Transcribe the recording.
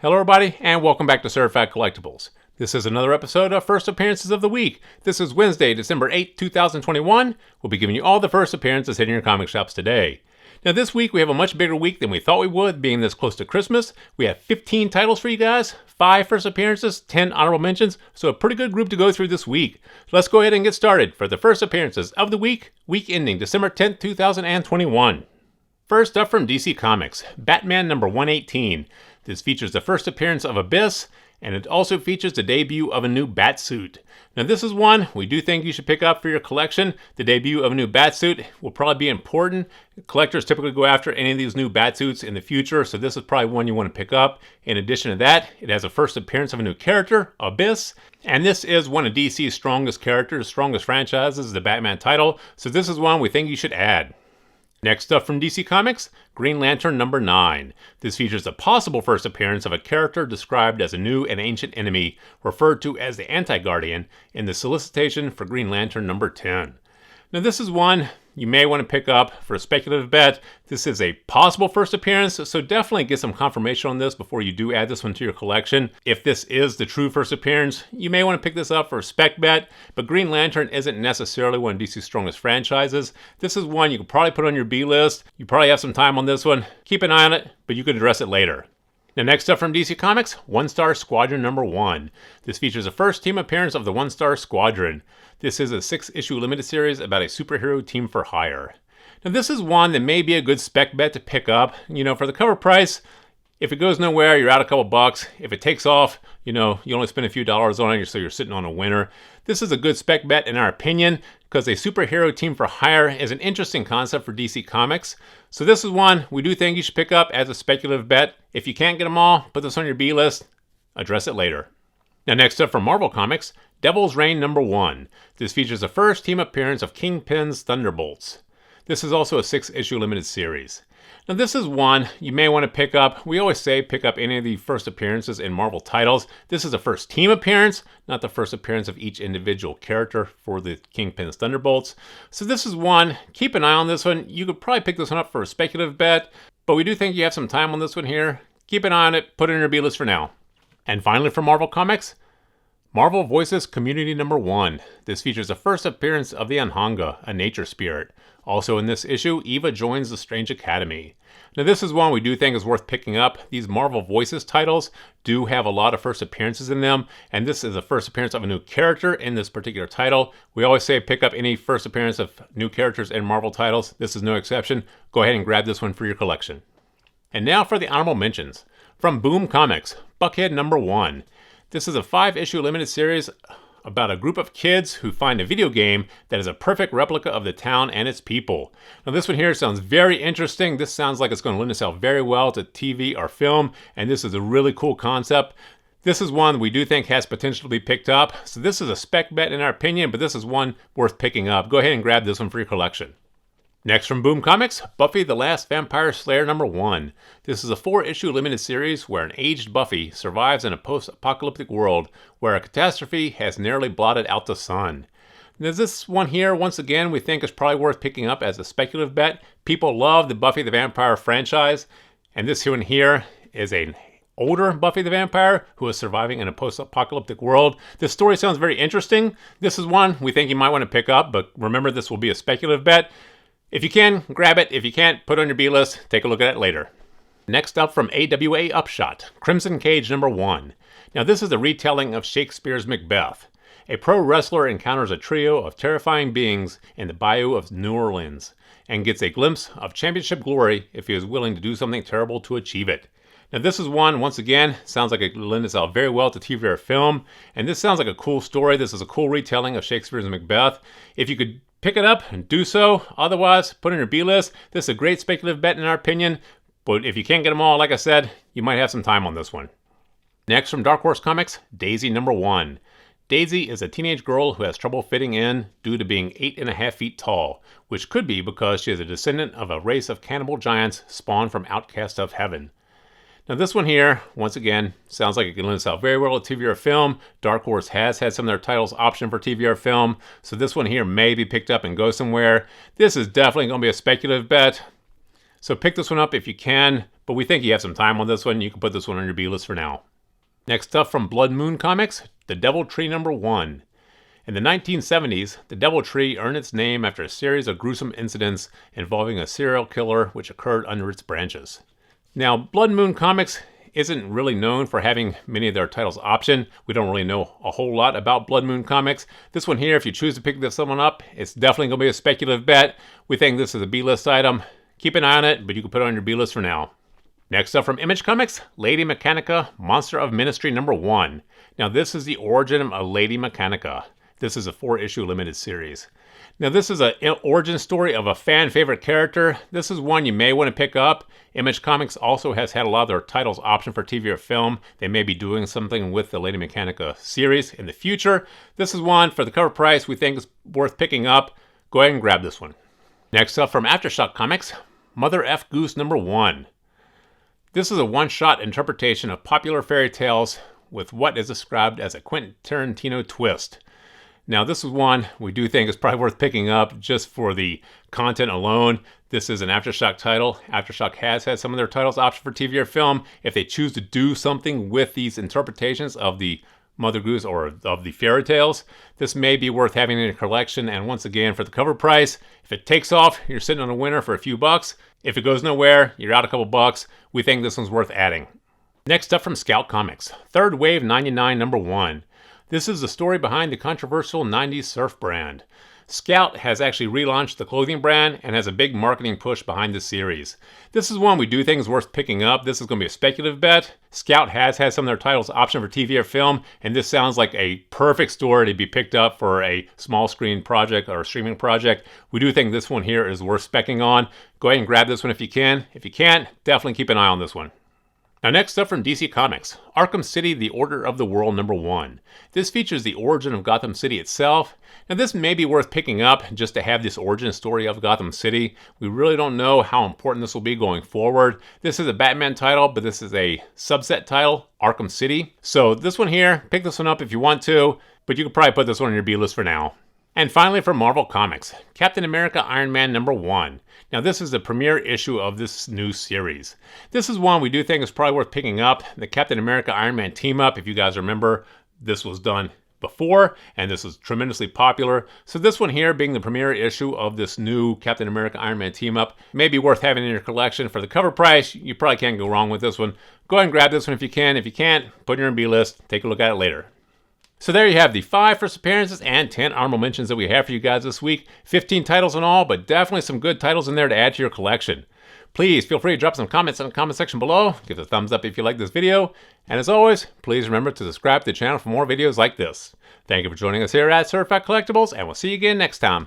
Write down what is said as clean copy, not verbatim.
Hello everybody, and welcome back to Certified Collectibles. This is another episode of First Appearances of the Week. This is Wednesday, December 8th, 2021. We'll be giving you all the first appearances hitting your comic shops today. Now this week we have a much bigger week than we thought we would, being this close to Christmas. We have 15 titles for you guys, 5 first appearances, 10 honorable mentions, so a pretty good group to go through this week. So let's go ahead and get started for the first appearances of the week ending December 10th, 2021. First up from DC Comics, Batman number 118. This features the first appearance of Abyss, and it also features the debut of a new Batsuit. Now this is one we do think you should pick up for your collection. The debut of a new Batsuit will probably be important. Collectors typically go after any of these new Batsuits in the future, so this is probably one you want to pick up. In addition to that, it has a first appearance of a new character, Abyss, and this is one of DC's strongest characters, strongest franchises, the Batman title, so this is one we think you should add. Next up from DC Comics, Green Lantern number 9. This features a possible first appearance of a character described as a new and ancient enemy, referred to as the Anti-Guardian, in the solicitation for Green Lantern number 10. Now this is one you may want to pick up for a speculative bet. This is a possible first appearance, so definitely get some confirmation on this before you do add this one to your collection. If this is the true first appearance, you may want to pick this up for a spec bet, but Green Lantern isn't necessarily one of DC's strongest franchises. This is one you could probably put on your B list. You probably have some time on this one. Keep an eye on it, but you could address it later. Now next up from DC Comics, One Star Squadron number 1. This features the first team appearance of the One Star Squadron. This is a 6-issue limited series about a superhero team for hire. Now this is one that may be a good spec bet to pick up. You know, for the cover price, if it goes nowhere, you're out a couple bucks. If it takes off, you know, you only spend a few dollars on it, so you're sitting on a winner. This is a good spec bet in our opinion, because a superhero team for hire is an interesting concept for DC Comics. So this is one we do think you should pick up as a speculative bet. If you can't get them all, put this on your B list. Address it later. Now next up from Marvel Comics, Devil's Reign number 1. This features the first team appearance of Kingpin's Thunderbolts. This is also a 6-issue limited series. Now this is one you may want to pick up. We always say pick up any of the first appearances in Marvel titles. This is the first team appearance, not the first appearance of each individual character for the Kingpin's Thunderbolts. So this is one, keep an eye on this one. You could probably pick this one up for a speculative bet, but we do think you have some time on this one here. Keep an eye on it, put it in your B list for now. And finally from Marvel Comics, Marvel Voices Community number 1. This features the first appearance of the Anhanga, a nature spirit. Also in this issue, Eva joins the Strange Academy. Now this is one we do think is worth picking up. These Marvel Voices titles do have a lot of first appearances in them, and this is the first appearance of a new character in this particular title. We always say pick up any first appearance of new characters in Marvel titles. This is no exception. Go ahead and grab this one for your collection. And now for the honorable mentions. From Boom Comics, Buckhead number 1. This is a 5-issue limited series about a group of kids who find a video game that is a perfect replica of the town and its people. Now this one here sounds very interesting. This sounds like it's going to lend itself very well to TV or film, and this is a really cool concept. This is one we do think has potential to be picked up. So this is a spec bet in our opinion, but this is one worth picking up. Go ahead and grab this one for your collection. Next from Boom Comics, Buffy the Last Vampire Slayer number 1. This is a 4-issue limited series where an aged Buffy survives in a post-apocalyptic world where a catastrophe has nearly blotted out the sun. Now this one here, once again, we think is probably worth picking up as a speculative bet. People love the Buffy the Vampire franchise, and this one here is an older Buffy the Vampire who is surviving in a post-apocalyptic world. This story sounds very interesting. This is one we think you might want to pick up, but remember this will be a speculative bet. If you can, grab it. If you can't, put it on your B list. Take a look at it later. Next up from AWA Upshot, Crimson Cage number 1. Now this is a retelling of Shakespeare's Macbeth. A pro wrestler encounters a trio of terrifying beings in the bayou of New Orleans and gets a glimpse of championship glory if he is willing to do something terrible to achieve it. Now this is one, once again, sounds like it lends itself very well to TV or film, and this sounds like a cool story. This is a cool retelling of Shakespeare's Macbeth. If you could pick it up and do so. Otherwise, put it in your B list. This is a great speculative bet in our opinion, but if you can't get them all, like I said, you might have some time on this one. Next from Dark Horse Comics, Daisy number 1. Daisy is a teenage girl who has trouble fitting in due to being 8.5 feet tall, which could be because she is a descendant of a race of cannibal giants spawned from outcasts of heaven. Now this one here, once again, sounds like it can lend itself very well to TV or film. Dark Horse has had some of their titles optioned for TV or film, so this one here may be picked up and go somewhere. This is definitely going to be a speculative bet. So pick this one up if you can, but we think you have some time on this one. You can put this one on your B-list for now. Next up from Blood Moon Comics, The Devil Tree #1. In the 1970s, the Devil Tree earned its name after a series of gruesome incidents involving a serial killer which occurred under its branches. Now, Blood Moon Comics isn't really known for having many of their titles option. We don't really know a whole lot about Blood Moon Comics. This one here, if you choose to pick this one up, it's definitely going to be a speculative bet. We think this is a B-list item. Keep an eye on it, but you can put it on your B-list for now. Next up from Image Comics, Lady Mechanica, Monster of Ministry #1. Now this is the origin of Lady Mechanica. This is a 4-issue limited series. Now this is an origin story of a fan favorite character. This is one you may want to pick up. Image Comics also has had a lot of their titles option for TV or film. They may be doing something with the Lady Mechanica series in the future. This is one for the cover price we think is worth picking up. Go ahead and grab this one. Next up from Aftershock Comics, Mother F Goose #1. This is a one-shot interpretation of popular fairy tales with what is described as a Quentin Tarantino twist. Now this is one we do think is probably worth picking up just for the content alone. This is an Aftershock title. Aftershock has had some of their titles option for TV or film. If they choose to do something with these interpretations of the Mother Goose or of the fairy tales, this may be worth having in your collection. And once again, for the cover price, if it takes off, you're sitting on a winner for a few bucks. If it goes nowhere, you're out a couple bucks. We think this one's worth adding. Next up from Scout Comics, Third Wave '99 #1. This is the story behind the controversial 90s surf brand. Scout has actually relaunched the clothing brand and has a big marketing push behind this series. This is one we do think is worth picking up. This is going to be a speculative bet. Scout has had some of their titles option for TV or film, and this sounds like a perfect story to be picked up for a small screen project or a streaming project. We do think this one here is worth specking on. Go ahead and grab this one if you can. If you can't, definitely keep an eye on this one. Now next up from DC Comics, Arkham City, The Order of the World #1. This features the origin of Gotham City itself. Now this may be worth picking up just to have this origin story of Gotham City. We really don't know how important this will be going forward. This is a Batman title, but this is a subset title, Arkham City. So this one here, pick this one up if you want to, but you can probably put this one on your B-list for now. And finally from Marvel Comics, Captain America Iron Man #1. Now this is the premiere issue of this new series. This is one we do think is probably worth picking up. The Captain America Iron Man team up, if you guys remember, this was done before and this was tremendously popular. So this one here being the premiere issue of this new Captain America Iron Man team up may be worth having in your collection. For the cover price, you probably can't go wrong with this one. Go ahead and grab this one if you can. If you can't, put it in your B-list. Take a look at it later. So there you have the 5 first appearances and 10 honorable mentions that we have for you guys this week. 15 titles in all, but definitely some good titles in there to add to your collection. Please feel free to drop some comments in the comment section below. Give it a thumbs up if you like this video. And as always, please remember to subscribe to the channel for more videos like this. Thank you for joining us here at Aftershock Collectibles, and we'll see you again next time.